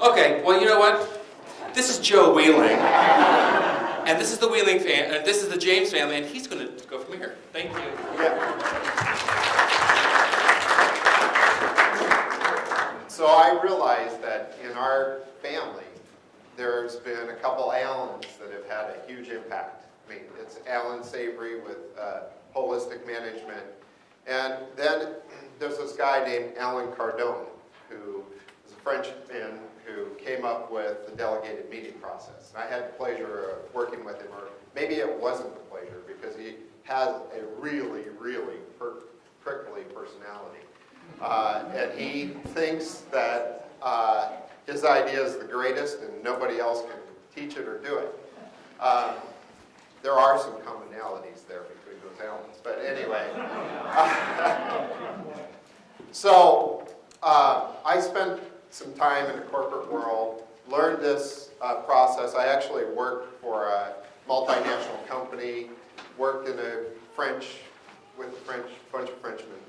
Okay, well, you know what? This is Joe Wheeling, and this is the Wheeling family, this is the James family, and he's going to go from here. Thank you. Yeah. So I realized that in our family, there's been a couple Allens that have had a huge impact. I mean, it's Alan Savory with Holistic Management. And then there's this guy named Alan Cardone, who is a Frenchman who came up with the delegated meeting process. And I had the pleasure of working with him, or maybe it wasn't the pleasure, because he has a really, really prickly personality. And he thinks that his idea is the greatest and nobody else can teach it or do it. There are some commonalities there between those elements, but anyway. So I spent some time in the corporate world, learned this process. I actually worked for a multinational company, worked in with a bunch of Frenchmen.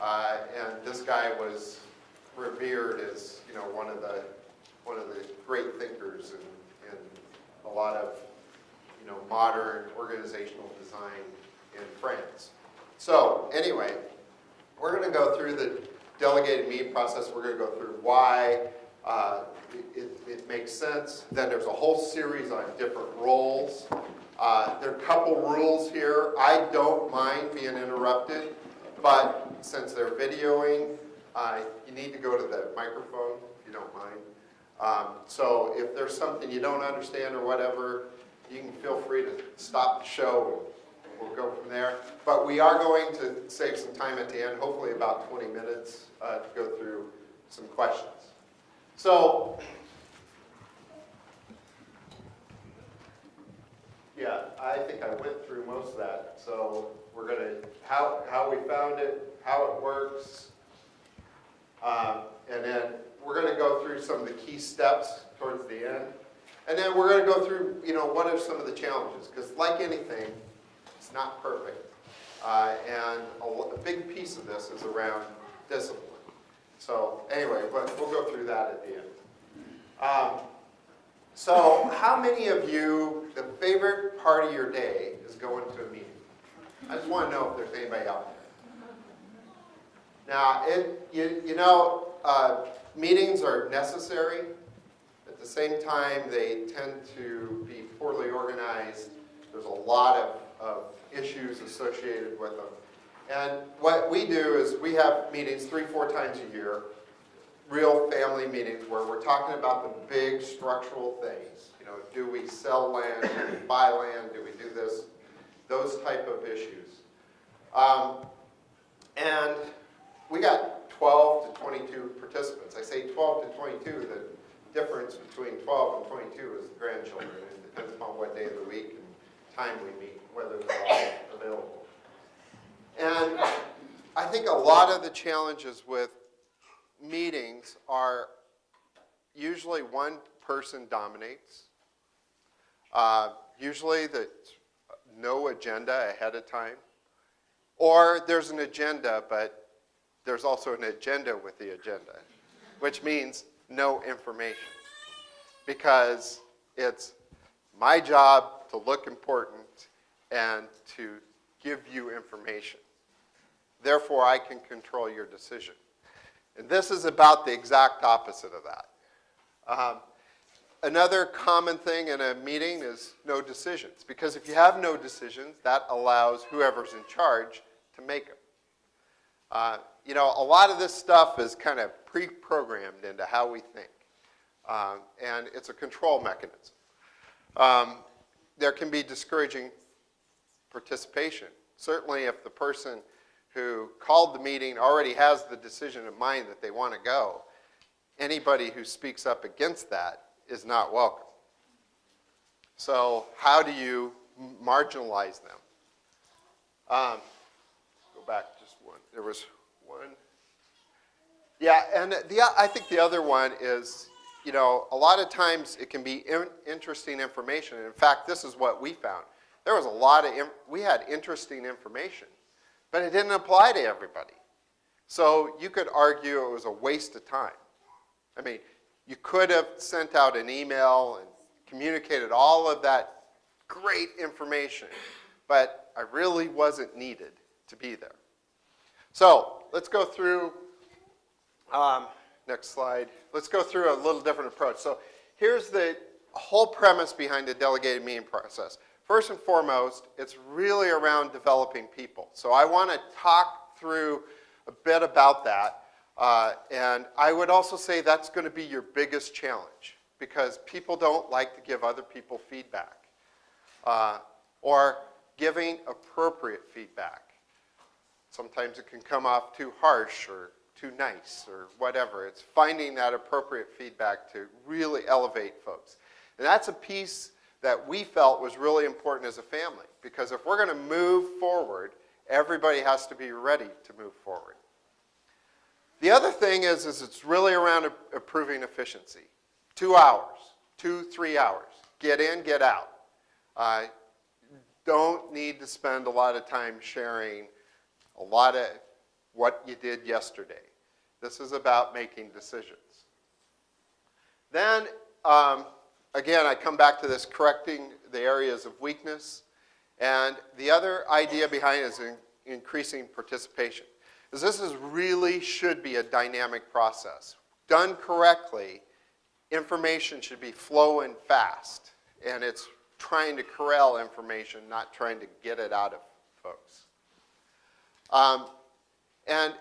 And this guy was revered as, you know, one of the great thinkers in a lot of, you know, modern organizational design in France. So anyway, we're going to go through the delegated meeting process. We're going to go through why it makes sense. Then there's a whole series on different roles. There are a couple rules here. I don't mind being interrupted, but since they're videoing, you need to go to the microphone if you don't mind. So if there's something you don't understand or whatever, you can feel free to stop the show and we'll go from there. But we are going to save some time at the end, hopefully about 20 minutes, to go through some questions. So, yeah, I think I went through most of that. So we're going to, how we found it, how it works, and then we're going to go through some of the key steps towards the end. And then we're going to go through, you know, what are some of the challenges? Because like anything, it's not perfect. And a big piece of this is around discipline. So anyway, but we'll go through that at the end. So how many of you, the favorite part of your day is going to a meeting? I just want to know if there's anybody out there. Now, you know, meetings are necessary. At the same time, they tend to be poorly organized. There's a lot of issues associated with them. And what we do is we have meetings 3-4 times a year, real family meetings where we're talking about the big structural things. You know, do we sell land? Do we buy land? Do we do this? Those type of issues. And we got 12 to 22 participants. I say 12 to 22, the difference between 12 and 22 is the grandchildren. It depends upon what day of the week and time we meet, whether they're all available. And I think a lot of the challenges with meetings are usually one person dominates. Usually no agenda ahead of time. Or there's an agenda, but there's also an agenda with the agenda, which means no information. Because it's my job to look important and to give you information. Therefore, I can control your decision. And this is about the exact opposite of that. Another common thing in a meeting is no decisions. Because if you have no decisions, that allows whoever's in charge to make them. You know, a lot of this stuff is kind of pre-programmed into how we think. And it's a control mechanism. There can be discouraging participation. Certainly if the person who called the meeting already has the decision in mind that they want to go, anybody who speaks up against that is not welcome. So how do you marginalize them? Go back just one. There was one. Yeah, and I think the other one is, you know, a lot of times it can be interesting information. And in fact, this is what we found. There was a lot of, we had interesting information, but it didn't apply to everybody. So you could argue it was a waste of time. I mean, You could have sent out an email and communicated all of that great information, but I really wasn't needed to be there. So let's go through, next slide. Let's go through a little different approach. So here's the whole premise behind the delegated meeting process. First and foremost, it's really around developing people. So I want to talk through a bit about that. And I would also say that's going to be your biggest challenge, because people don't like to give other people feedback or giving appropriate feedback. Sometimes it can come off too harsh or too nice or whatever. It's finding that appropriate feedback to really elevate folks. And that's a piece that we felt was really important as a family, because if we're going to move forward, everybody has to be ready to move forward. The other thing is it's really around improving efficiency. 2 hours, 2-3 hours. Get in, get out. Don't need to spend a lot of time sharing a lot of what you did yesterday. This is about making decisions. Then, again, I come back to this correcting the areas of weakness. And the other idea behind it is increasing participation. Because this really should be a dynamic process. Done correctly, information should be flowing fast. And it's trying to corral information, not trying to get it out of folks. And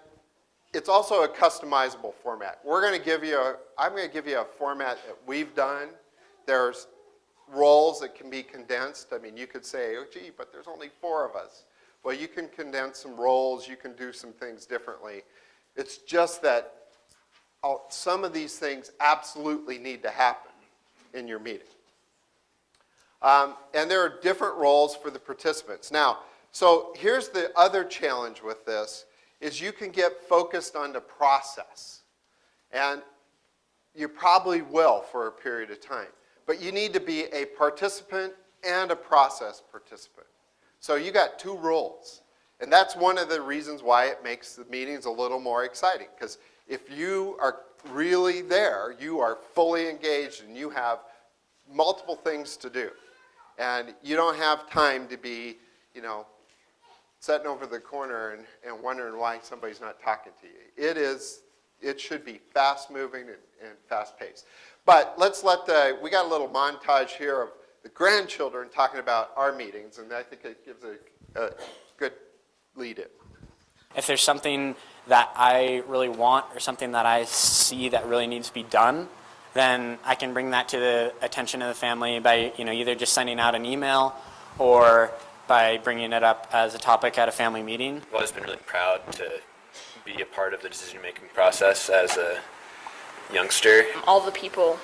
it's also a customizable format. I'm going to give you a format that we've done. There's roles that can be condensed. I mean, you could say, oh, gee, but there's only 4 of us. Well, you can condense some roles. You can do some things differently. It's just that some of these things absolutely need to happen in your meeting. And there are different roles for the participants. Now, so here's the other challenge with this, is you can get focused on the process. And you probably will for a period of time. But you need to be a participant and a process participant. So you got 2 roles. And that's one of the reasons why it makes the meetings a little more exciting. Because if you are really there, you are fully engaged and you have multiple things to do. And you don't have time to be, sitting over the corner and wondering why somebody's not talking to you. It should be fast moving and fast paced. But we got a little montage here of the grandchildren talking about our meetings, and I think it gives a good lead in. If there's something that I really want or something that I see that really needs to be done, then I can bring that to the attention of the family by either just sending out an email or by bringing it up as a topic at a family meeting. I've always been really proud to be a part of the decision-making process as a youngster. All the people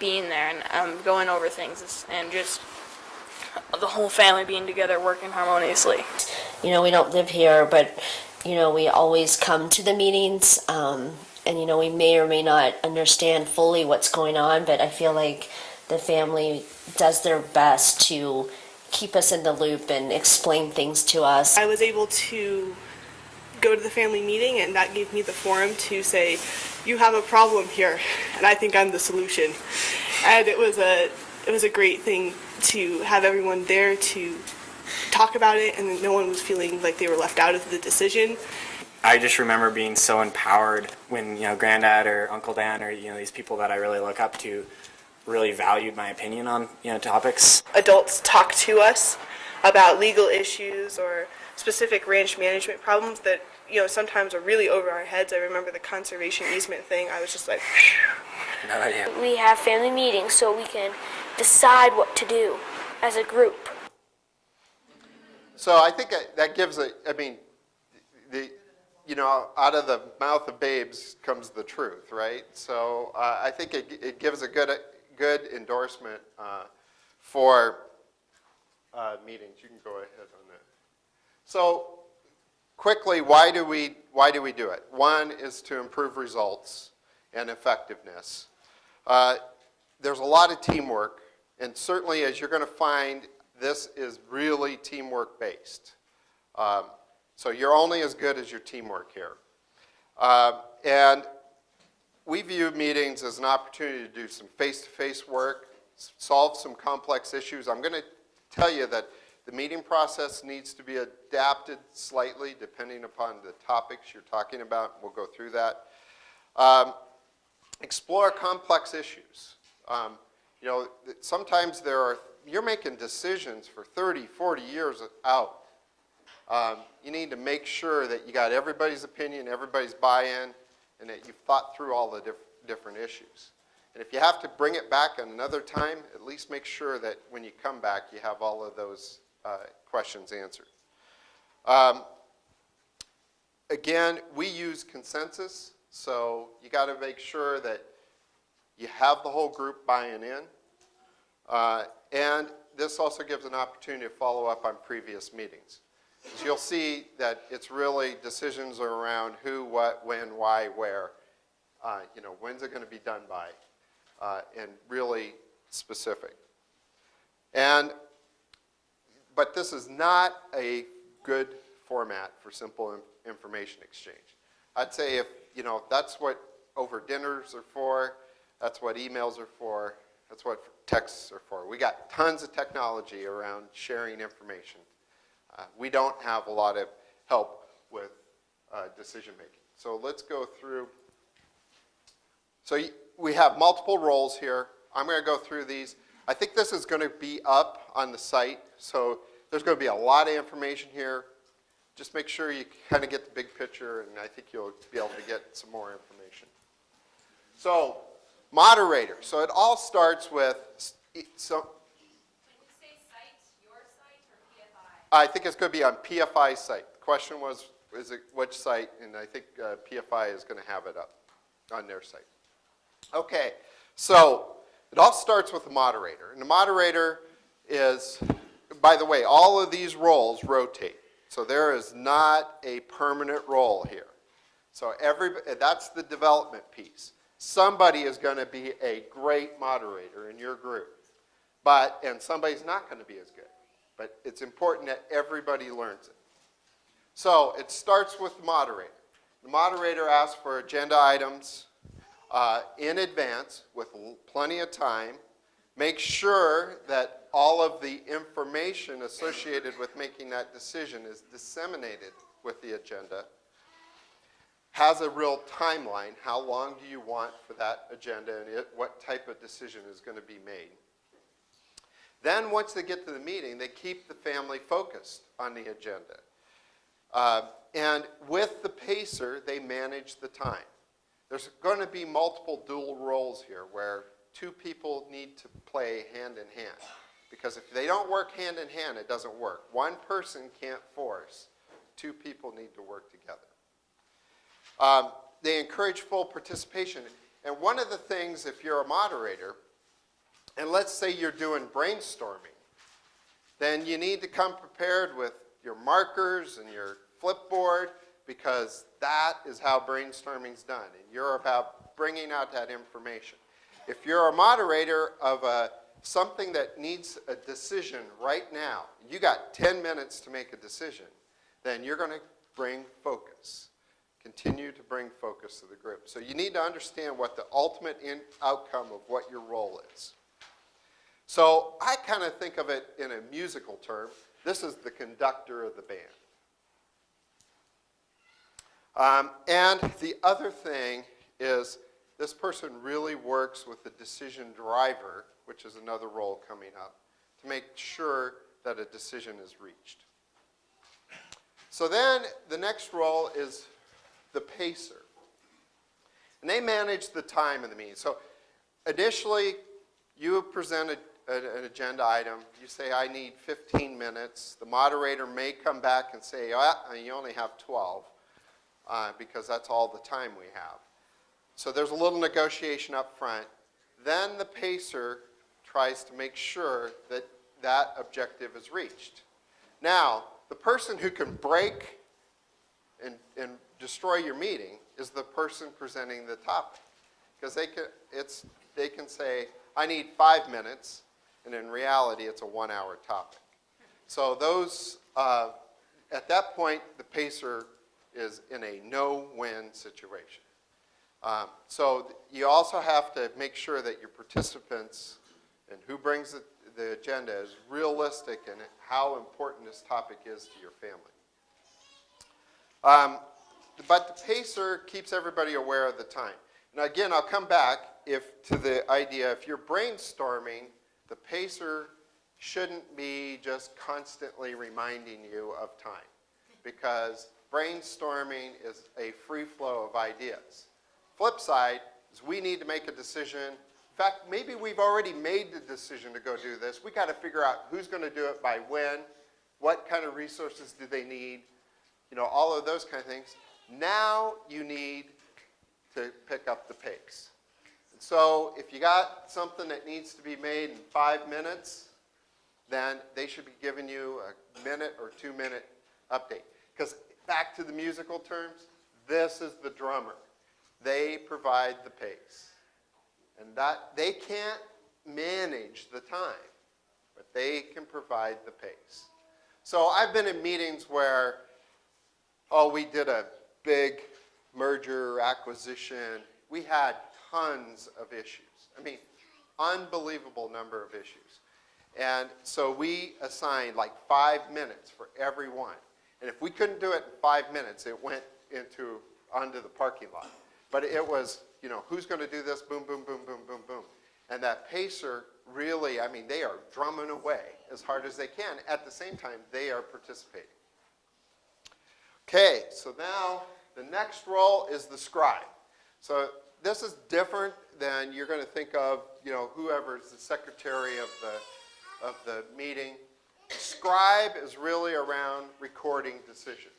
being there and going over things and just the whole family being together working harmoniously. We don't live here, but we always come to the meetings, and we may or may not understand fully what's going on, but I feel like the family does their best to keep us in the loop and explain things to us. I was able to go to the family meeting, and that gave me the forum to say, you have a problem here, and I think I'm the solution. And it was a great thing to have everyone there to talk about it, and no one was feeling like they were left out of the decision. I just remember being so empowered when Granddad or Uncle Dan or these people that I really look up to really valued my opinion on topics. Adults talk to us about legal issues or specific ranch management problems that sometimes are really over our heads. I remember the conservation easement thing. I was just like, No idea. We have family meetings so we can decide what to do as a group. So I think that gives out of the mouth of babes comes the truth, right? So I think it gives a good endorsement for meetings. You can go ahead on that. So quickly, why do we do it? One is to improve results and effectiveness. There's a lot of teamwork, and certainly as you're going to find, this is really teamwork based. So you're only as good as your teamwork here. And we view meetings as an opportunity to do some face-to-face work, solve some complex issues. I'm going to tell you that the meeting process needs to be adapted slightly depending upon the topics you're talking about. We'll go through that. Explore complex issues. Sometimes you're making decisions for 30, 40 years out. You need to make sure that you got everybody's opinion, everybody's buy-in, and that you've thought through all the different issues. And if you have to bring it back another time, at least make sure that when you come back, you have all of those questions answered. Again, we use consensus, so you got to make sure that you have the whole group buying in. And this also gives an opportunity to follow up on previous meetings. As you'll see that it's really decisions are around who, what, when, why, where. When's it going to be done by? And really specific. But this is not a good format for simple information exchange. I'd say that's what over dinners are for, that's what emails are for, that's what texts are for. We got tons of technology around sharing information. We don't have a lot of help with decision making. So let's go through. So we have multiple roles here. I'm going to go through these. I think this is going to be up on the site, so there's going to be a lot of information here. Just make sure you kind of get the big picture, and I think you'll be able to get some more information. So, moderator. So it all starts with When you say site, your site or PFI? I think it's going to be on PFI's site. The question was, is it which site? And I think PFI is going to have it up on their site. Okay, so it all starts with the moderator. And the moderator is, by the way, all of these roles rotate. So there is not a permanent role here. So that's the development piece. Somebody is going to be a great moderator in your group. And somebody's not going to be as good. But it's important that everybody learns it. So it starts with the moderator. The moderator asks for agenda items in advance with plenty of time. Make sure that all of the information associated with making that decision is disseminated with the agenda. Has a real timeline. How long do you want for that agenda and what type of decision is going to be made? Then once they get to the meeting, they keep the family focused on the agenda. And with the pacer, they manage the time. There's going to be multiple dual roles here where two people need to play hand in hand. Because if they don't work hand in hand, it doesn't work. One person can't force. Two people need to work together. They encourage full participation. And one of the things, if you're a moderator, and let's say you're doing brainstorming, then you need to come prepared with your markers and your flipboard, because that is how brainstorming's done. And you're about bringing out that information. If you're a moderator of something that needs a decision right now, you got 10 minutes to make a decision, then you're going to bring focus. Continue to bring focus to the group. So you need to understand what the ultimate outcome of what your role is. So I kind of think of it in a musical term. This is the conductor of the band. And the other thing is this person really works with the decision driver, which is another role coming up, to make sure that a decision is reached. So then the next role is the pacer. And they manage the time of the meeting. So initially, you present an agenda item. You say, I need 15 minutes. The moderator may come back and say, you only have 12, because that's all the time we have. So there's a little negotiation up front. Then the pacer tries to make sure that that objective is reached. Now, the person who can break and destroy your meeting is the person presenting the topic. Because they can say, I need 5 minutes, and in reality, it's a 1-hour topic. So those, at that point, the pacer is in a no-win situation. So you also have to make sure that your participants and who brings the agenda is realistic in how important this topic is to your family. But the pacer keeps everybody aware of the time. Now again, I'll come back to the idea, if you're brainstorming, the pacer shouldn't be just constantly reminding you of time, because brainstorming is a free flow of ideas. Flip side is we need to make a decision. In fact, maybe we've already made the decision to go do this. We got to figure out who's going to do it by when, what kind of resources do they need, all of those kind of things. Now you need to pick up the pace. And so if you got something that needs to be made in 5 minutes, then they should be giving you a minute or 2 minute update. Because back to the musical terms, this is the drummer. They provide the pace. And that they can't manage the time, but they can provide the pace. So I've been in meetings where, we did a big merger acquisition. We had tons of issues. I mean, unbelievable number of issues. And so we assigned like 5 minutes for every one. And if we couldn't do it in 5 minutes, it went onto the parking lot. But it was, who's going to do this? Boom, boom, boom, boom, boom, boom. And that pacer really, they are drumming away as hard as they can. At the same time, they are participating. Okay, so now the next role is the scribe. So this is different than you're going to think of, whoever is the secretary of the meeting. Scribe is really around recording decisions.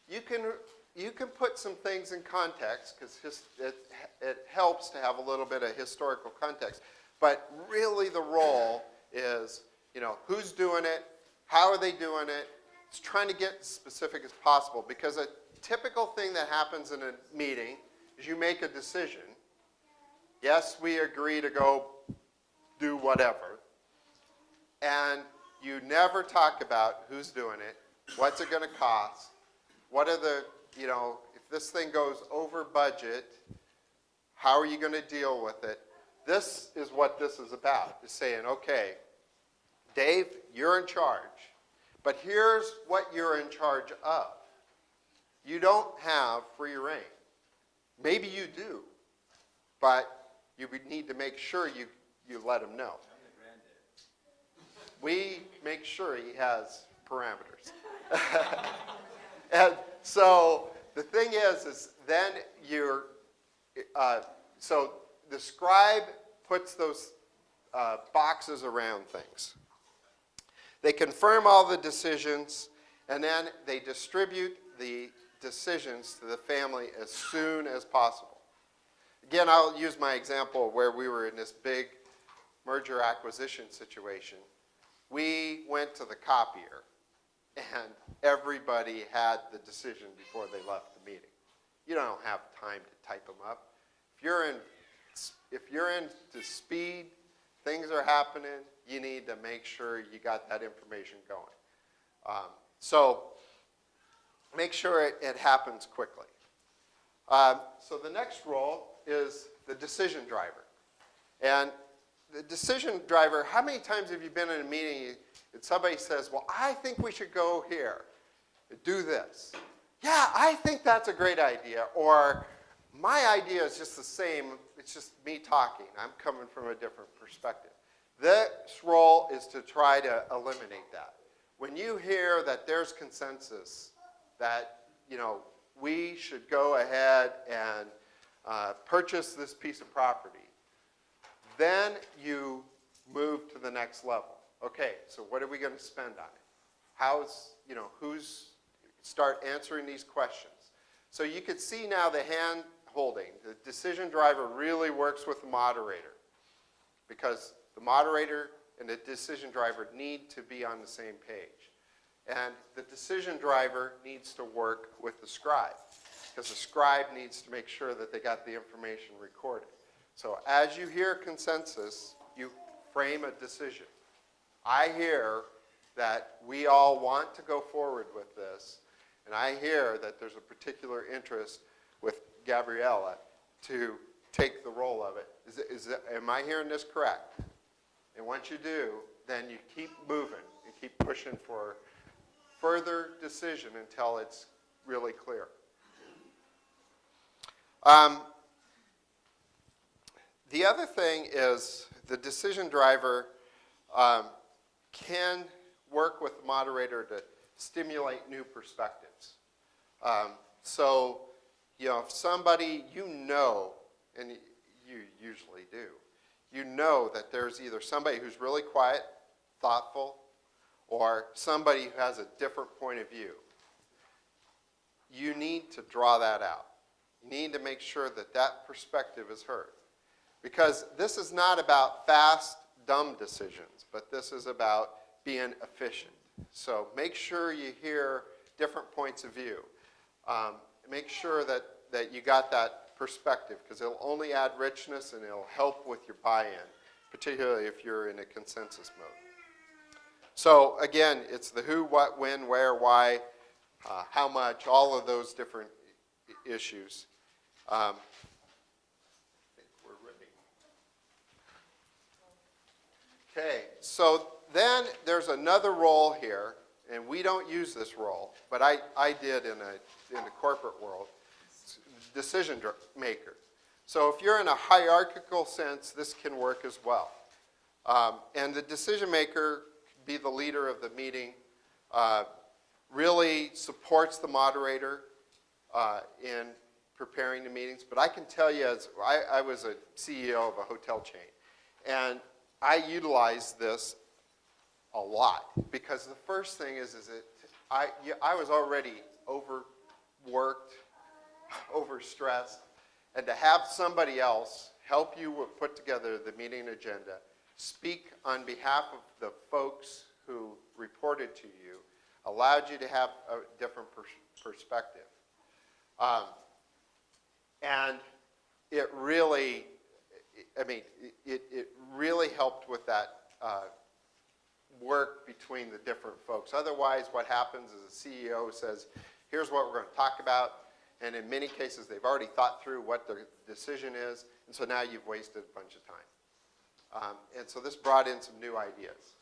You can put some things in context because it helps to have a little bit of historical context. But really the role is, who's doing it, how are they doing it. It's trying to get as specific as possible, because a typical thing that happens in a meeting is you make a decision. Yes, we agree to go do whatever. And you never talk about who's doing it, what's it going to cost, what are the, if this thing goes over budget, how are you going to deal with it? This is what this is about, is saying, okay, Dave, you're in charge, but here's what you're in charge of. You don't have free reign. Maybe you do, but you would need to make sure you let him know. We make sure he has parameters. And so the thing is then so the scribe puts those boxes around things. They confirm all the decisions, and then they distribute the decisions to the family as soon as possible. Again, I'll use my example where we were in this big merger acquisition situation. We went to the copier, and everybody had the decision before they left the meeting. You don't have time to type them up. If you're into speed, things are happening, you need to make sure you got that information going. So make sure it happens quickly. So the next role is the decision driver. And the decision driver, how many times have you been in a meeting and somebody says, well, I think we should go here, do this. Yeah, I think that's a great idea. Or my idea is just the same, it's just me talking. I'm coming from a different perspective. This role is to try to eliminate that. When you hear that there's consensus that, we should go ahead and purchase this piece of property, then you move to the next level. Okay, so what are we going to spend on it? Start answering these questions. So you could see now the hand holding. The decision driver really works with the moderator, because the moderator and the decision driver need to be on the same page. And the decision driver needs to work with the scribe, because the scribe needs to make sure that they got the information recorded. So as you hear consensus, you frame a decision. I hear that we all want to go forward with this, and I hear that there's a particular interest with Gabriella to take the role of it. Am I hearing this correct? And once you do, then you keep moving and keep pushing for further decision until it's really clear. The other thing is the decision driver can work with the moderator to stimulate new perspectives. So, if somebody and you usually do, that there's either somebody who's really quiet, thoughtful, or somebody who has a different point of view. You need to draw that out. You need to make sure that that perspective is heard. Because this is not about fast, dumb decisions, but this is about being efficient. So make sure you hear different points of view. Make sure that you got that perspective, because it'll only add richness and it'll help with your buy-in, particularly if you're in a consensus mode. So again, it's the who, what, when, where, why, how much, all of those different issues. I think we're ready. Okay, so then there's another role here, and we don't use this role, but I did in the corporate world, decision maker. So if you're in a hierarchical sense, this can work as well. And the decision maker could be the leader of the meeting, really supports the moderator in preparing the meetings. But I can tell you, as I was a CEO of a hotel chain, and I utilized this a lot, because the first thing is I was already overworked, overstressed, and to have somebody else help you put together the meeting agenda, speak on behalf of the folks who reported to you, allowed you to have a different perspective. And it really, it really helped with that work between the different folks. Otherwise, what happens is the CEO says, here's what we're going to talk about, and in many cases, they've already thought through what the decision is, and so now you've wasted a bunch of time. And so this brought in some new ideas.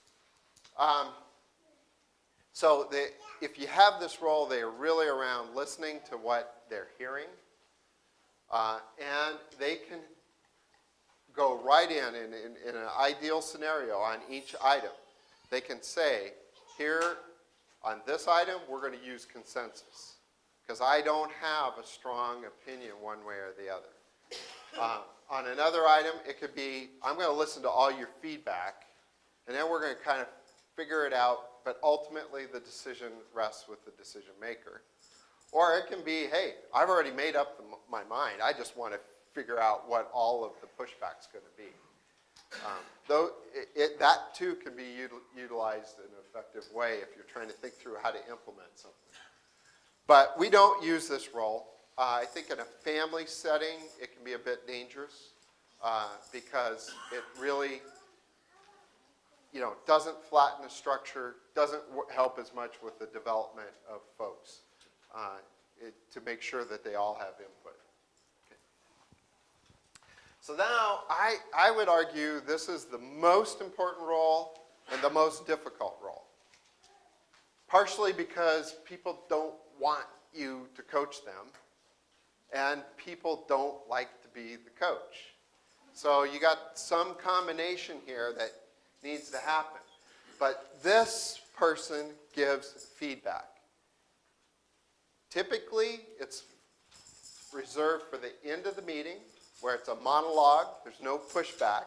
So if you have this role, they are really around listening to what they're hearing, and they can go right in an ideal scenario on each item. They can say, here on this item, we're going to use consensus, because I don't have a strong opinion one way or the other. On another item, it could be, I'm going to listen to all your feedback, and then we're going to kind of figure it out, but ultimately the decision rests with the decision maker. Or it can be, hey, I've already made up my mind. I just want to figure out what all of the pushback's going to be. Though that too can be utilized in an effective way if you're trying to think through how to implement something. But we don't use this role. I think in a family setting, it can be a bit dangerous because it really, doesn't flatten the structure, doesn't help as much with the development of folks to make sure that they all have input. Okay. So now, I would argue this is the most important role and the most difficult role. Partially because people don't want you to coach them, and people don't like to be the coach. So you got some combination here that needs to happen. But this person gives feedback. Typically, it's reserved for the end of the meeting, where it's a monologue, there's no pushback.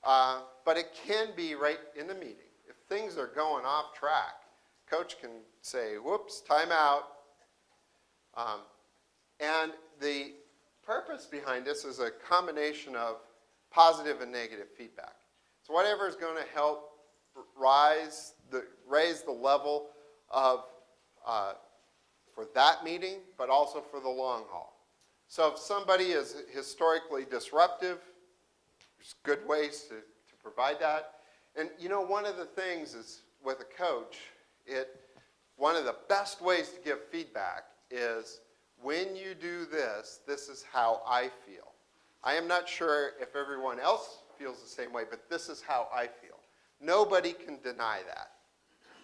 But it can be right in the meeting. If things are going off track, coach can say, whoops, time out. And the purpose behind this is a combination of positive and negative feedback. So whatever is going to help raise the level of for that meeting, but also for the long haul. So if somebody is historically disruptive, there's good ways to provide that. And one of the things is with a coach, one of the best ways to give feedback is when you do this, this is how I feel. I am not sure if everyone else feels the same way, but this is how I feel. Nobody can deny that.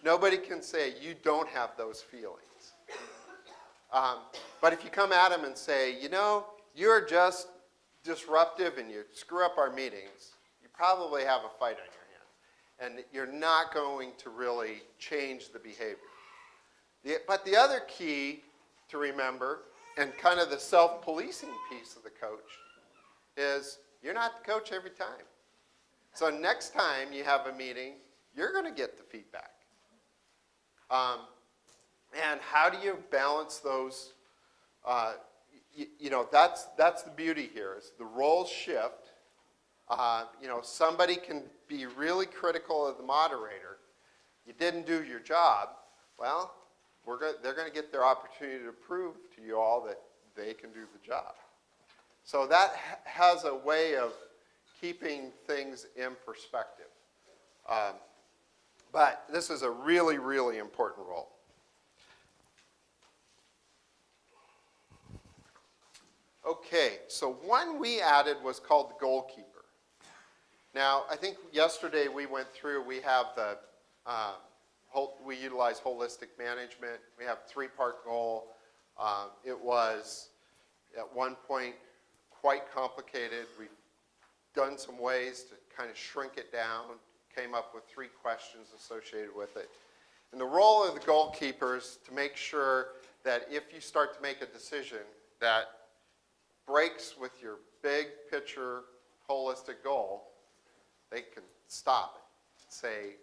Nobody can say you don't have those feelings. But if you come at them and say, you know, you're just disruptive and you screw up our meetings, you probably have a fight on your hands. And you're not going to really change the behavior. But the other key to remember, and kind of the self-policing piece of the coach, is you're not the coach every time. So next time you have a meeting, you're going to get the feedback. And how do you balance those? You know, that's the beauty here, is the roles shift. You know, somebody can be really critical of the moderator. You didn't do your job. Well, they're going to get their opportunity to prove to you all that they can do the job. So that has a way of keeping things in perspective. But this is a really, really important role. Okay, so one we added was called the Goalkeeper. Now, I think yesterday we went through, we have the, we utilize holistic management. We have a 3-part goal. It was, at one point, quite complicated. We've done some ways to kind of shrink it down, came up with 3 questions associated with it. And the role of the goalkeeper is to make sure that if you start to make a decision that breaks with your big picture holistic goal, they can stop it. Say,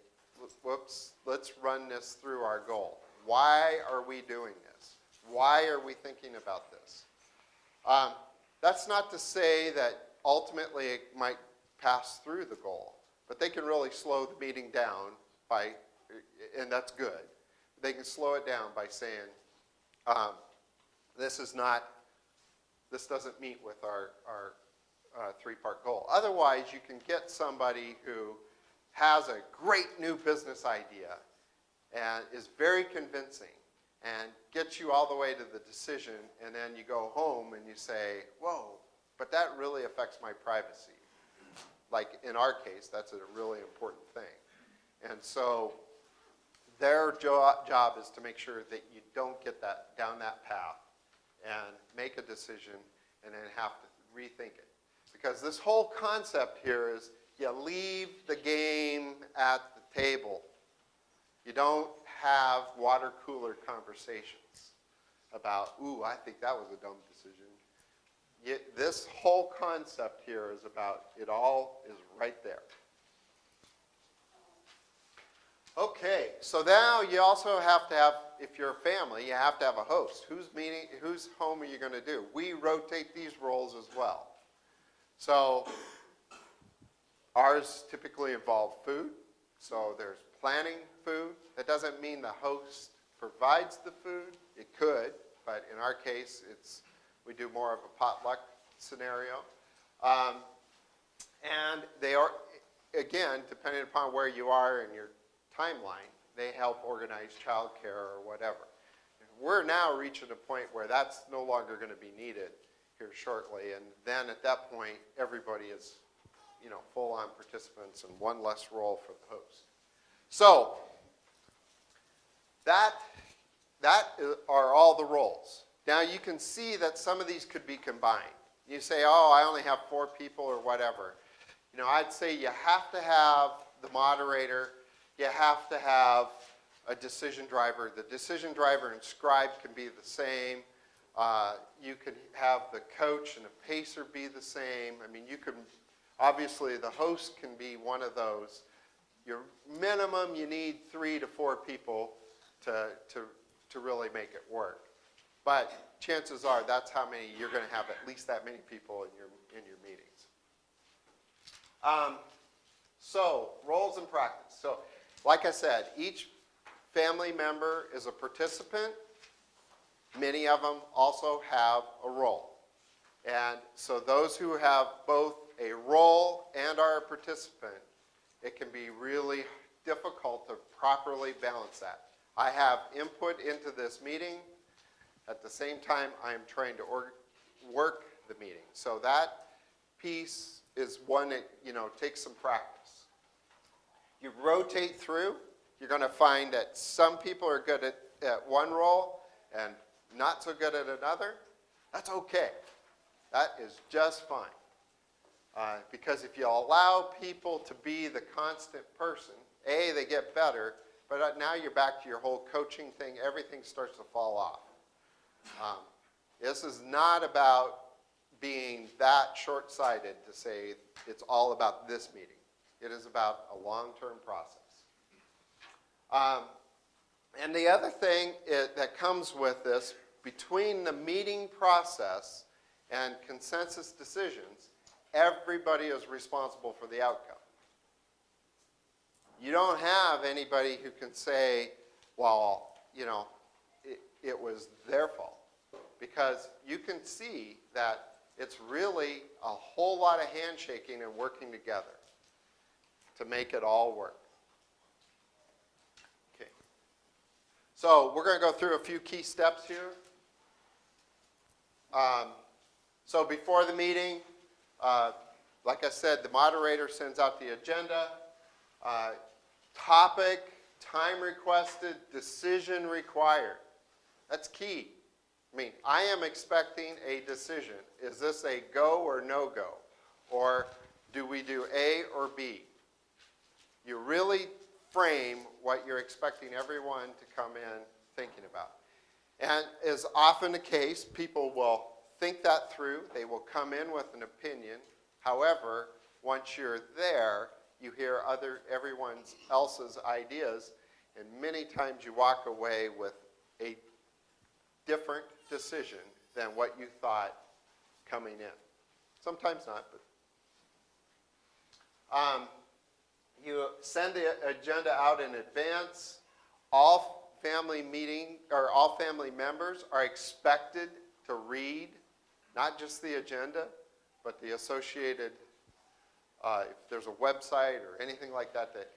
whoops, let's run this through our goal. Why are we doing this? Why are we thinking about this? That's not to say that ultimately it might pass through the goal, but they can really slow the meeting down by, and that's good. They can slow it down by saying, this doesn't meet with our 3-part goal. Otherwise, you can get somebody who has a great new business idea and is very convincing and gets you all the way to the decision, and then you go home and you say, whoa, but that really affects my privacy. Like in our case, that's a really important thing. And so their job is to make sure that you don't get down that path and make a decision and then have to rethink it. Because this whole concept here is you leave the game at the table. You don't have water cooler conversations about, ooh, I think that was a dumb decision. This whole concept here is about, it all is right there. Okay, so now you also have to have, if you're a family, you have to have a host. Whose home are you going to do? We rotate these roles as well. So ours typically involve food. So there's planning food. That doesn't mean the host provides the food. It could, but in our case, we do more of a potluck scenario. And they are, again, depending upon where you are in your timeline, they help organize childcare or whatever. We're now reaching a point where that's no longer going to be needed here shortly, and then at that point, everybody is, full-on participants and one less role for the host. So that are all the roles. Now you can see that some of these could be combined. You say, oh, I only have 4 people or whatever. I'd say you have to have the moderator. You have to have a decision driver. The decision driver and scribe can be the same. You could have the coach and a pacer be the same. I mean, obviously the host can be one of those. Your minimum, you need 3 to 4 people to really make it work. But chances are that's how many, you're going to have at least that many people in your meetings. So, roles in practice. So, like I said, each family member is a participant. Many of them also have a role. And so those who have both a role and are a participant, it can be really difficult to properly balance that. I have input into this meeting. At the same time, I am trying to work the meeting. So that piece is one that, takes some practice. You rotate through, you're going to find that some people are good at one role and not so good at another. That's okay. That is just fine. Because if you allow people to be the constant person, A, they get better, but now you're back to your whole coaching thing. Everything starts to fall off. This is not about being that short-sighted to say it's all about this meeting. It is about a long-term process. And the other thing that comes with this, between the meeting process and consensus decisions, everybody is responsible for the outcome. You don't have anybody who can say, well, it was their fault. Because you can see that it's really a whole lot of handshaking and working together to make it all work. Okay. So we're going to go through a few key steps here. So before the meeting, like I said, the moderator sends out the agenda, topic, time requested, decision required. That's key. I mean, I am expecting a decision. Is this a go or no go? Or do we do A or B? You really frame what you're expecting everyone to come in thinking about. And as often the case, people will think that through. They will come in with an opinion. However, once you're there, you hear everyone else's ideas, and many times you walk away with a different decision than what you thought coming in. Sometimes not, but you send the agenda out in advance. All family members are expected to read not just the agenda, but the associated, if there's a website or anything like that that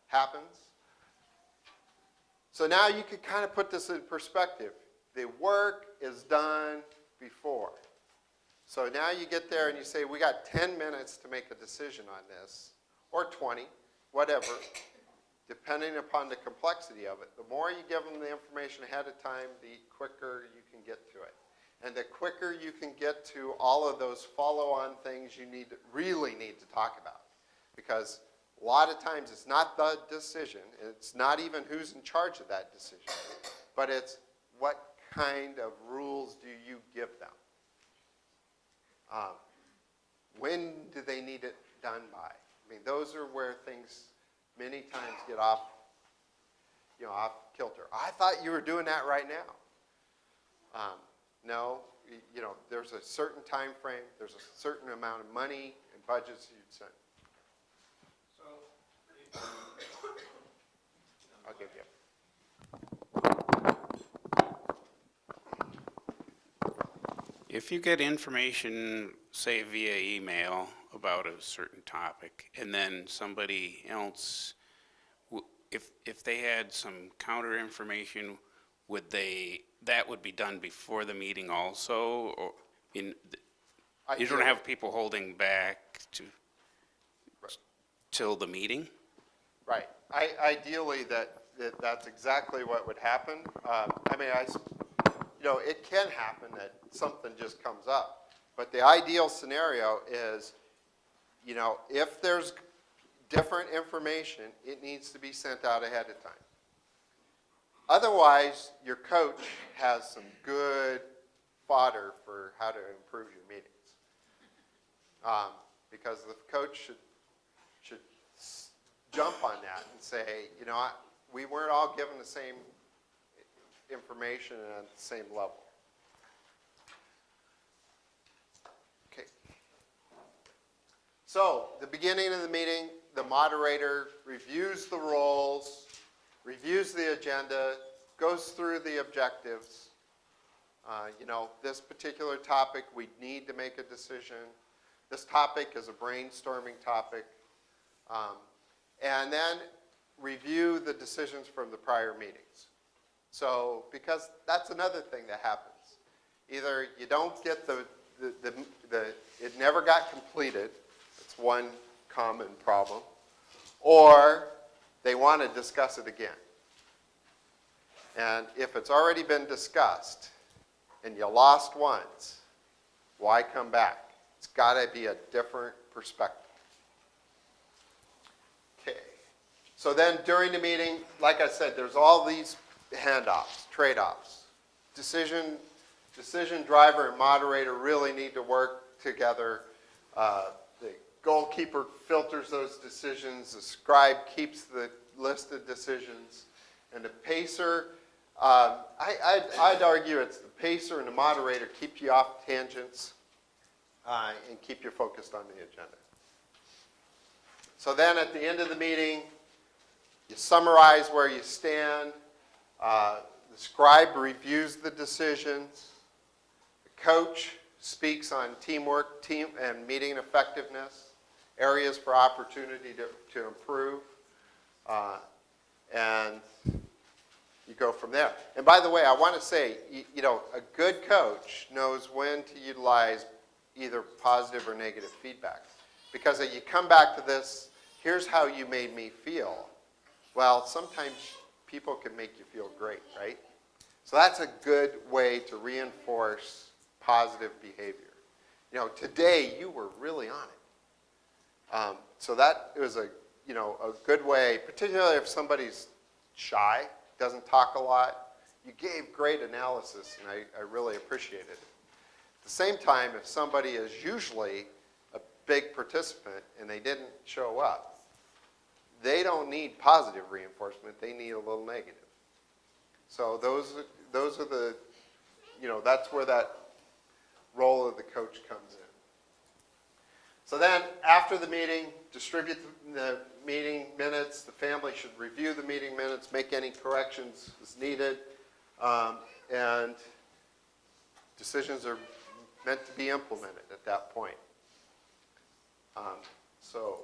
happens. So now you can kind of put this in perspective. The work is done before. So now you get there and you say, we got 10 minutes to make a decision on this, or 20, whatever, depending upon the complexity of it. The more you give them the information ahead of time, the quicker you can get to it. And the quicker you can get to all of those follow-on things you really need to talk about. Because a lot of times it's not the decision, it's not even who's in charge of that decision, but it's what kind of rules do you give them? When do they need it done by? I mean, those are where things many times get off kilter. I thought you were doing that right now. No, there's a certain time frame, there's a certain amount of money and budgets you'd send. I'll give you. If you get information, say via email, about a certain topic, and then somebody else, if they had some counter information, that would be done before the meeting also, or you don't have people holding back till the meeting? Right. Ideally, that's exactly what would happen. It can happen that something just comes up. But the ideal scenario is, if there's different information, it needs to be sent out ahead of time. Otherwise, your coach has some good fodder for how to improve your meetings. Because the coach should jump on that and say, we weren't all given the same information and at the same level. Okay. So, the beginning of the meeting, the moderator reviews the roles, reviews the agenda, goes through the objectives. This particular topic, we need to make a decision. This topic is a brainstorming topic. And then review the decisions from the prior meetings. So, because that's another thing that happens. Either you don't get it never got completed, it's one common problem, or they want to discuss it again. And if it's already been discussed and you lost once, why come back? It's got to be a different perspective. Okay. So then during the meeting, like I said, there's all these handoffs, trade-offs. Decision driver and moderator really need to work together. The goalkeeper filters those decisions. The scribe keeps the list of decisions. And the pacer, I'd argue it's the pacer and the moderator keep you off tangents and keep you focused on the agenda. So then at the end of the meeting, you summarize where you stand. The scribe reviews the decisions. The coach speaks on teamwork, team and meeting effectiveness, areas for opportunity to improve, and you go from there. And by the way, I want to say, you know, a good coach knows when to utilize either positive or negative feedback. Because you come back to this, here's how you made me feel. Well, sometimes people can make you feel great, right? So that's a good way to reinforce positive behavior. You know, today you were really on it. So that was a good way, particularly if somebody's shy, doesn't talk a lot. You gave great analysis, and I really appreciated it. At the same time, if somebody is usually a big participant and they didn't show up, they don't need positive reinforcement, they need a little negative. So those are the, that's where that role of the coach comes in. So then, after the meeting, distribute the meeting minutes. The family should review the meeting minutes, make any corrections as needed, and decisions are meant to be implemented at that point. So,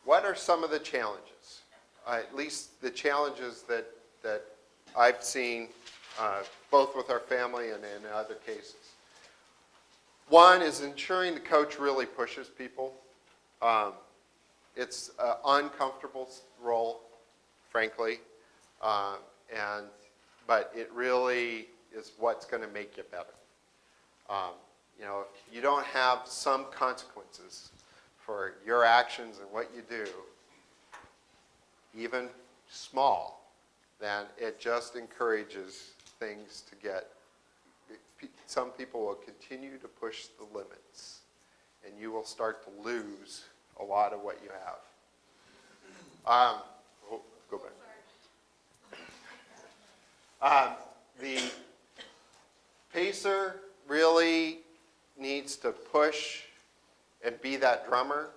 what are some of the challenges? At least the challenges that I've seen, both with our family and in other cases. One is ensuring the coach really pushes people. It's an uncomfortable role, frankly, but it really is what's going to make you better. If you don't have some consequences for your actions and what you do, even small, then it just encourages things to get. Some people will continue to push the limits, and you will start to lose a lot of what you have. Go back. The pacer really needs to push and be that drummer,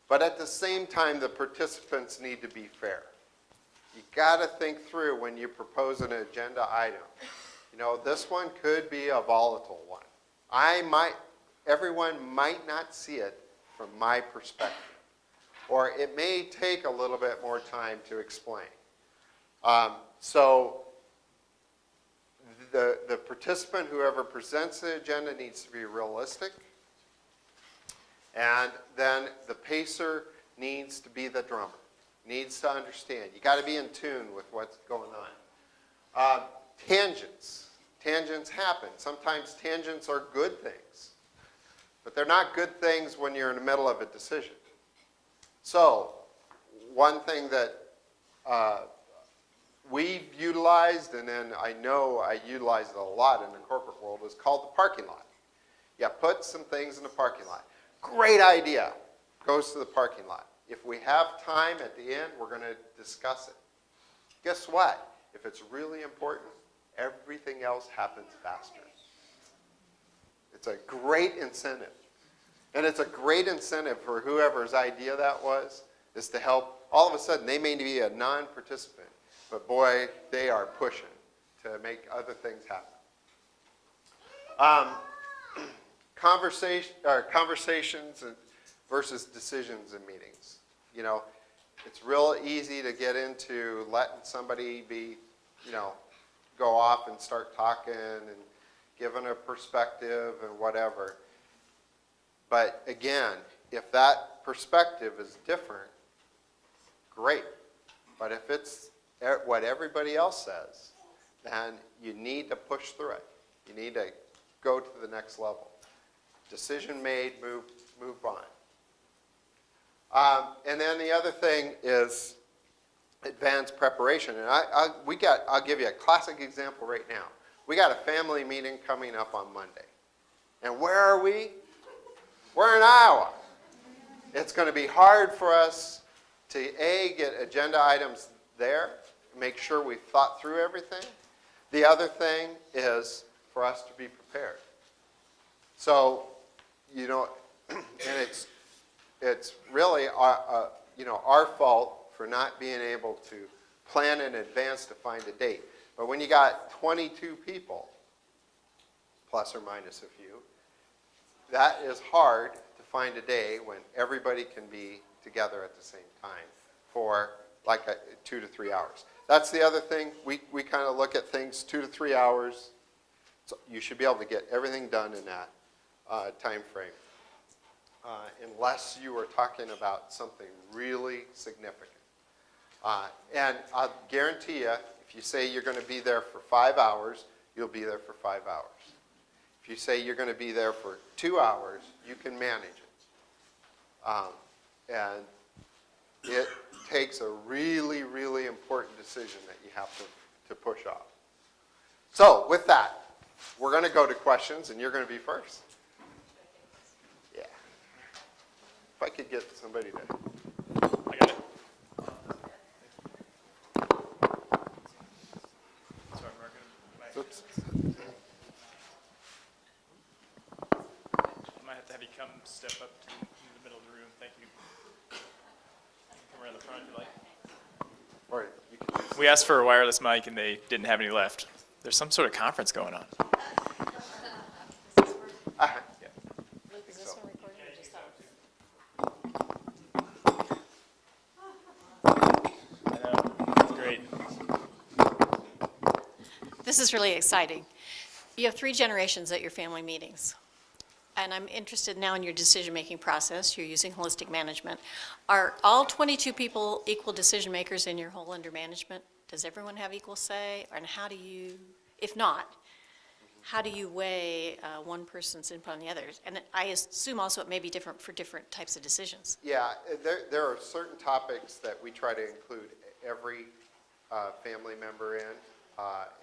but at the same time, the participants need to be fair. You got to think through when you propose an agenda item. This one could be a volatile one. Everyone might not see it from my perspective, or it may take a little bit more time to explain. So the participant, whoever presents the agenda, needs to be realistic, and then the pacer needs to be the drummer, needs to understand. You got to be in tune with what's going on. Tangents happen. Sometimes tangents are good things, but they're not good things when you're in the middle of a decision. So, one thing that we've utilized, and then I know I utilize it a lot in the corporate world, is called the parking lot. Yeah, put some things in the parking lot. Great idea. Goes to the parking lot. If we have time at the end, we're going to discuss it. Guess what? If it's really important, everything else happens faster. It's a great incentive. And it's a great incentive for whoever's idea that was, is to help. All of a sudden, they may be a non-participant, but boy, they are pushing to make other things happen. Conversations versus decisions in meetings. It's real easy to get into letting somebody be go off and start talking and giving a perspective and whatever. But again, if that perspective is different, great. But if it's what everybody else says, then you need to push through it. You need to go to the next level. Decision made, move on. And then the other thing is advanced preparation. And I'll give you a classic example right now. We got a family meeting coming up on Monday. And where are we? We're in Iowa. It's going to be hard for us to, A, get agenda items there, make sure we've thought through everything. The other thing is for us to be prepared. So, and it's really our fault for not being able to plan in advance to find a date. But when you got 22 people, plus or minus a few, that is hard to find a day when everybody can be together at the same time for like 2 to 3 hours. That's the other thing. We kind of look at things 2 to 3 hours. So you should be able to get everything done in that time frame. Unless you are talking about something really significant. And I'll guarantee you, if you say you're going to be there for 5 hours, you'll be there for 5 hours. If you say you're going to be there for 2 hours, you can manage it. And it takes a really, really important decision that you have to push off. So with that, we're going to go to questions, and you're going to be first. Yeah. If I could get somebody to... I got it. Sorry, Mark. Oops. I might have to have you come step up to the middle of the room. Thank you. Come around the front if you like. Or you can... We asked for a wireless mic and they didn't have any left. There's some sort of conference going on. Yeah. Luke, is this one recording or just that? I know. It's great. This is really exciting. You have 3 generations at your family meetings. And I'm interested now in your decision-making process. You're using holistic management. Are all 22 people equal decision makers in your whole under management? Does everyone have equal say? And how do you, if not, how do you weigh one person's input on the others? And I assume also it may be different for different types of decisions. Yeah, there are certain topics that we try to include every family member in.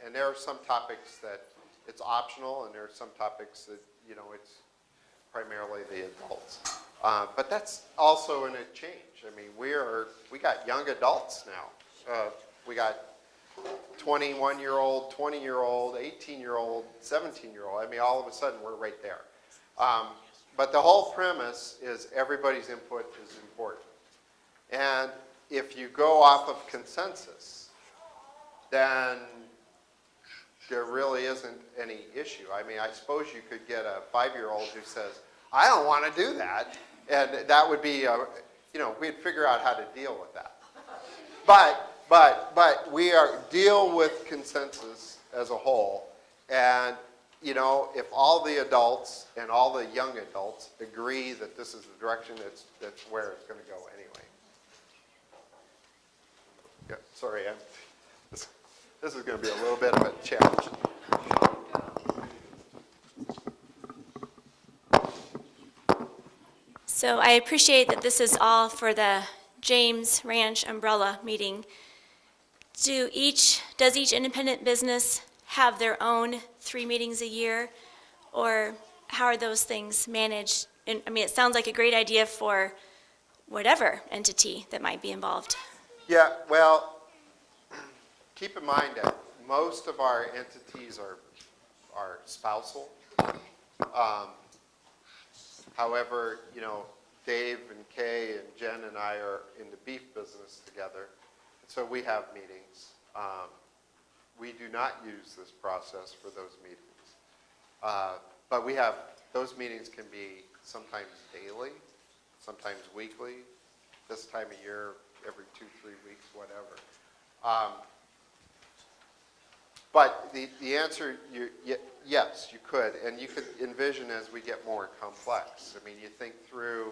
And there are some topics that it's optional, and there are some topics that, it's primarily the adults. But that's also in a change. I mean, we got young adults now. We got 21-year-old, 20-year-old, 18-year-old, 17-year-old. I mean, all of a sudden, we're right there. But the whole premise is everybody's input is important. And if you go off of consensus, then there really isn't any issue. I mean, I suppose you could get a 5-year-old who says, I don't want to do that. And that would be, we'd figure out how to deal with that. But we deal with consensus as a whole. And, if all the adults and all the young adults agree that this is the direction, that's where it's going to go anyway. Yeah, sorry, this is going to be a little bit of a challenge. So I appreciate that this is all for the James Ranch umbrella meeting. Does each independent business have their own 3 meetings a year? Or how are those things managed? And, I mean, it sounds like a great idea for whatever entity that might be involved. Yeah, well, keep in mind that most of our entities are spousal. However, Dave and Kay and Jen and I are in the beef business together, so we have meetings. We do not use this process for those meetings. But those meetings can be sometimes daily, sometimes weekly, this time of year, every 2-3 weeks, whatever. But the answer, yes, you could, and you could envision as we get more complex. I mean, you think through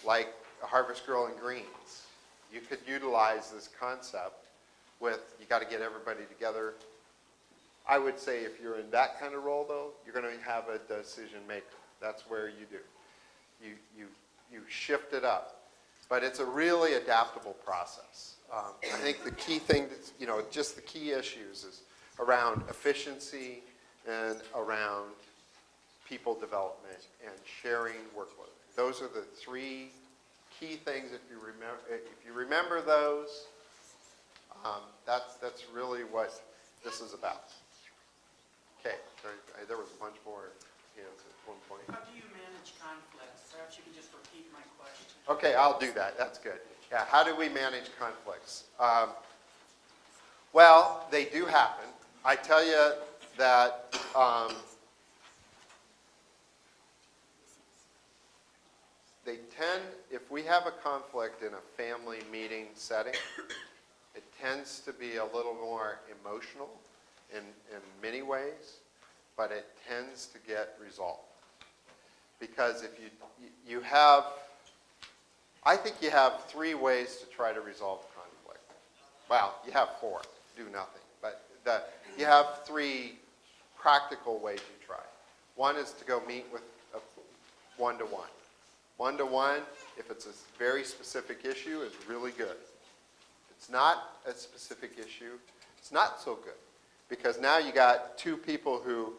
like a Harvest Girl and Greens. You could utilize this concept with, you got to get everybody together. I would say if you're in that kind of role, though, you're going to have a decision maker. That's where you do. You shift it up. But it's a really adaptable process. I think the key thing, just the key issues is around efficiency and around people development and sharing workload. Those are the three key things. If you remember those, that's really what this is about. Okay, there was a bunch more hands at one point. How do you manage conflicts? Perhaps you can just repeat my question. Okay, I'll do that. That's good. Yeah, how do we manage conflicts? Well, they do happen. I tell you that they tend, if we have a conflict in a family meeting setting, it tends to be a little more emotional in many ways, but it tends to get resolved. Because if you have, I think you have 3 ways to try to resolve conflict. Well, you have 4, do nothing. But you have 3 practical ways you try. One is to go meet with a one-to-one. One-to-one, if it's a very specific issue, is really good. If it's not a specific issue, it's not so good. Because now you got 2 people who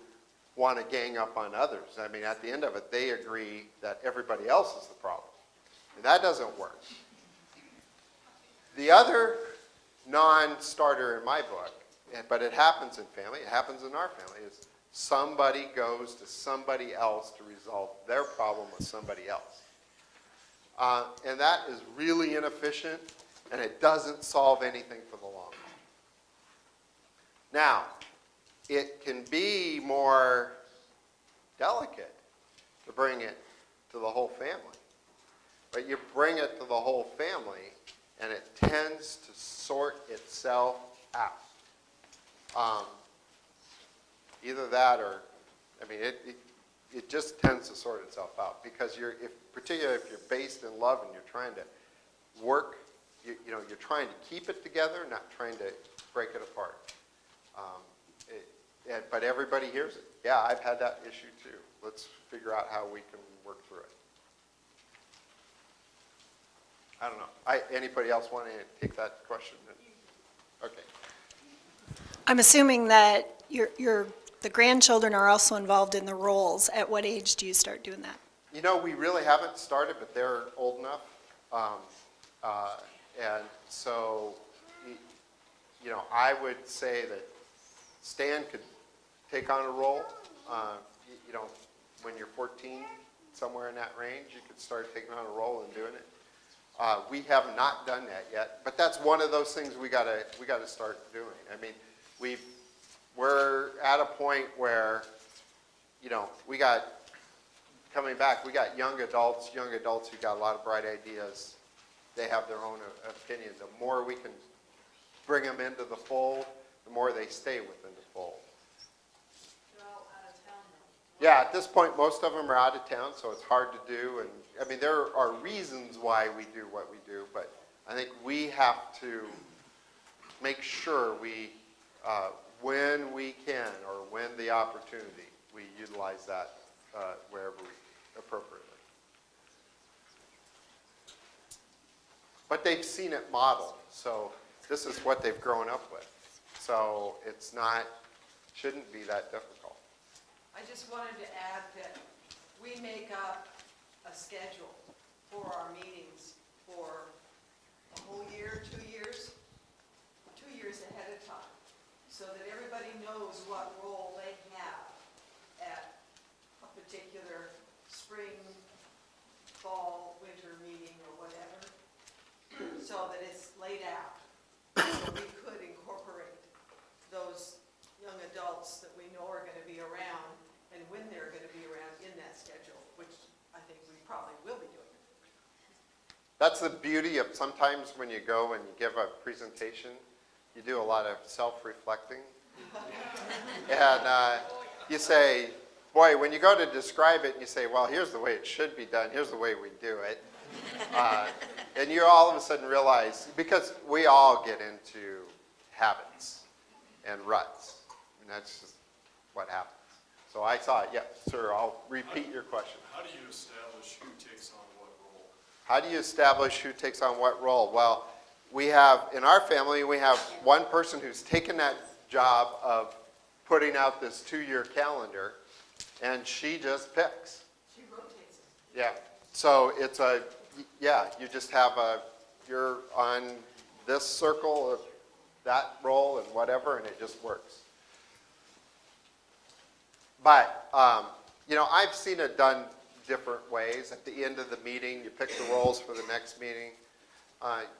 want to gang up on others. I mean, at the end of it, they agree that everybody else is the problem. And that doesn't work. The other non-starter in my book, but it happens in family, it happens in our family, is somebody goes to somebody else to resolve their problem with somebody else. And that is really inefficient, and it doesn't solve anything for the long haul. Now, it can be more delicate to bring it to the whole family. But you bring it to the whole family, and it tends to sort itself out. Either that or, I mean, it just tends to sort itself out. Because particularly if you're based in love and you're trying to work, you're trying to keep it together, not trying to break it apart. But everybody hears it. Yeah, I've had that issue too. Let's figure out how we can work through it. I don't know. Anybody else want to take that question? Okay. I'm assuming that the grandchildren are also involved in the roles. At what age do you start doing that? We really haven't started, but they're old enough. And so, I would say that Stan could take on a role. When you're 14, somewhere in that range, you could start taking on a role and doing it. We have not done that yet, but that's one of those things we gotta start doing. I mean, we're at a point where, we got young adults who got a lot of bright ideas. They have their own opinion. The more we can bring them into the fold, the more they stay within the fold. They're all out of town now. Yeah, at this point, most of them are out of town, so it's hard to do. And I mean, there are reasons why we do what we do, but I think we have to make sure we, when we can or when the opportunity, we utilize that wherever appropriately. But they've seen it modeled, so this is what they've grown up with. So shouldn't be that difficult. I just wanted to add that we make up a schedule for our meetings for a whole year, 2 years, 2 years ahead of time, so that everybody knows what role they have at a particular spring, fall, winter meeting or whatever, so that it's laid out. So we could incorporate those young adults that we know are going to be around and when they're going to be around in that schedule, which I think we probably will be doing. That's the beauty of sometimes when you go and you give a presentation, you do a lot of self-reflecting. And you say, boy, when you go to describe it, you say, well, here's the way it should be done, here's the way we do it. And you all of a sudden realize, because we all get into habits and ruts, and that's just what happens. So I thought, yeah, sir, I'll repeat your question. How do you establish who takes on what role? How do you establish who takes on what role? Well, we have, in our family, we have one person who's taken that job of putting out this 2-year calendar, and she just picks. She rotates it. Yeah, so it's you just have you're on this circle of that role and whatever, and it just works. But, I've seen it done different ways. At the end of the meeting, you pick the roles for the next meeting.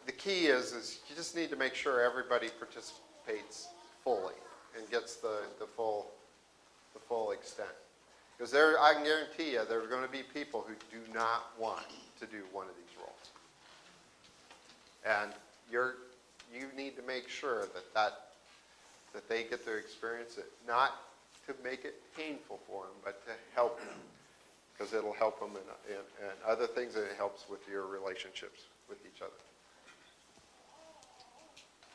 The key is you just need to make sure everybody participates fully and gets the full extent. Because I can guarantee you there are going to be people who do not want to do one of these roles. And you need to make sure that they get to experience it, not to make it painful for them, but to help them. Because it'll help them in other things, and it helps with your relationships with each other.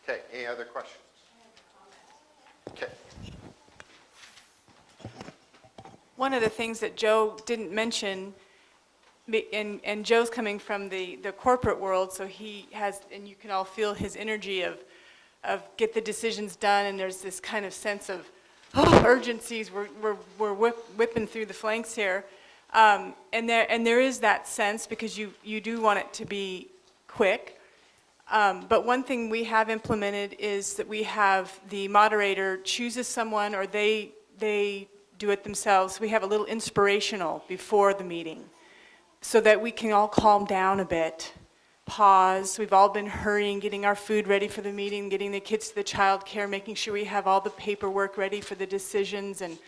Okay, any other questions? Okay. One of the things that Joe didn't mention, and Joe's coming from the corporate world, so he has, and you can all feel his energy of get the decisions done, and there's this kind of sense of urgencies. We're whipping through the flanks here, and there is that sense because you do want it to be quick. But one thing we have implemented is that we have the moderator chooses someone, or they do it themselves. We have a little inspirational before the meeting so that we can all calm down a bit, pause. We've all been hurrying, getting our food ready for the meeting, getting the kids to the child care, making sure we have all the paperwork ready for the decisions, and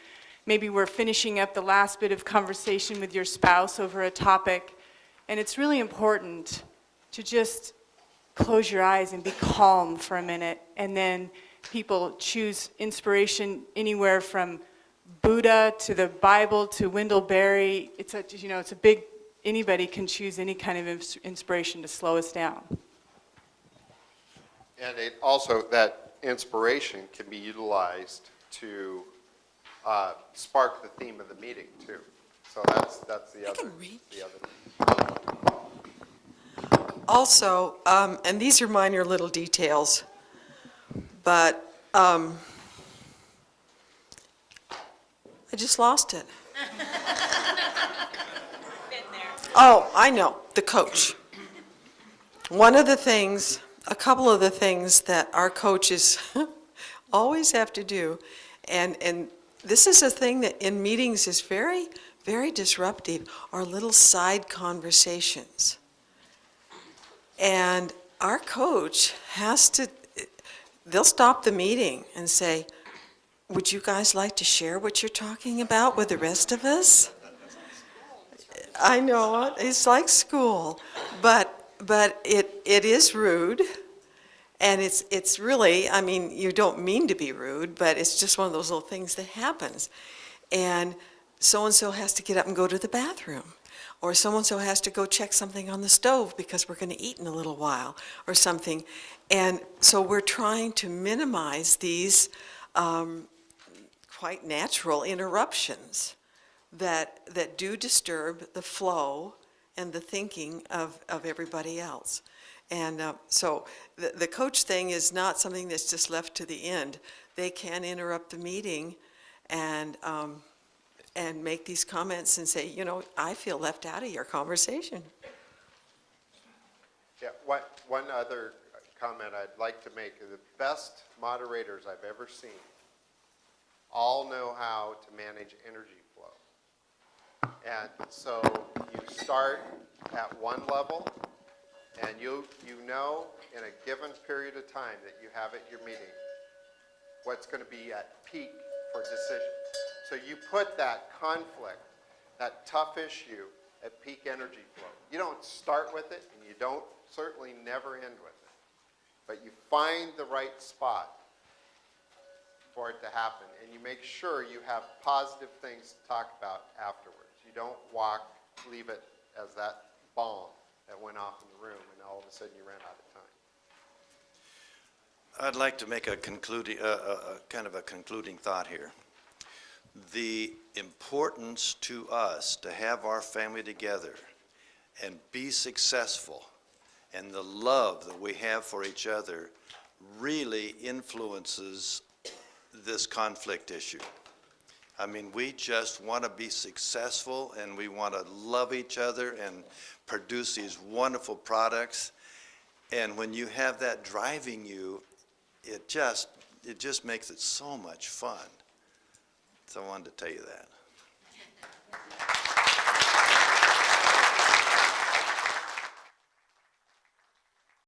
maybe we're finishing up the last bit of conversation with your spouse over a topic. And it's really important to just close your eyes and be calm for a minute, and then people choose inspiration anywhere from Buddha to the Bible to Wendell Berry. It's a big, anybody can choose any kind of inspiration to slow us down. And it also, that inspiration can be utilized to spark the theme of the meeting too. So that's the other thing. Also, and these are minor little details, but I just lost it. Oh, I know, the coach. A couple of the things that our coaches always have to do, and this is a thing that in meetings is very, very disruptive, are little side conversations. And our coach they'll stop the meeting and say, would you guys like to share what you're talking about with the rest of us? I know, it's like school, but it is rude, and it's really, I mean, you don't mean to be rude, but it's just one of those little things that happens. And so-and-so has to get up and go to the bathroom, or so-and-so has to go check something on the stove because we're going to eat in a little while, or something. And so we're trying to minimize these quite natural interruptions that do disturb the flow and the thinking of everybody else. And so the coach thing is not something that's just left to the end. They can interrupt the meeting and make these comments and say, I feel left out of your conversation. Yeah, one other comment I'd like to make. The best moderators I've ever seen all know how to manage energy flow. And so you start at one level, and you know in a given period of time that you have at your meeting what's going to be at peak for decision. So you put that conflict, that tough issue, at peak energy flow. You don't start with it, and you don't certainly never end with it. but you find the right spot for it to happen, and you make sure you have positive things to talk about afterwards. You don't leave it as that bomb that went off in the room, and all of a sudden you ran out of time. I'd like to make a concluding, kind of a concluding thought here. The importance to us to have our family together and be successful, and the love that we have for each other really influences this conflict issue. I mean, we just want to be successful, and we want to love each other and produce these wonderful products. And when you have that driving you, it just makes it so much fun. So I wanted to tell you that.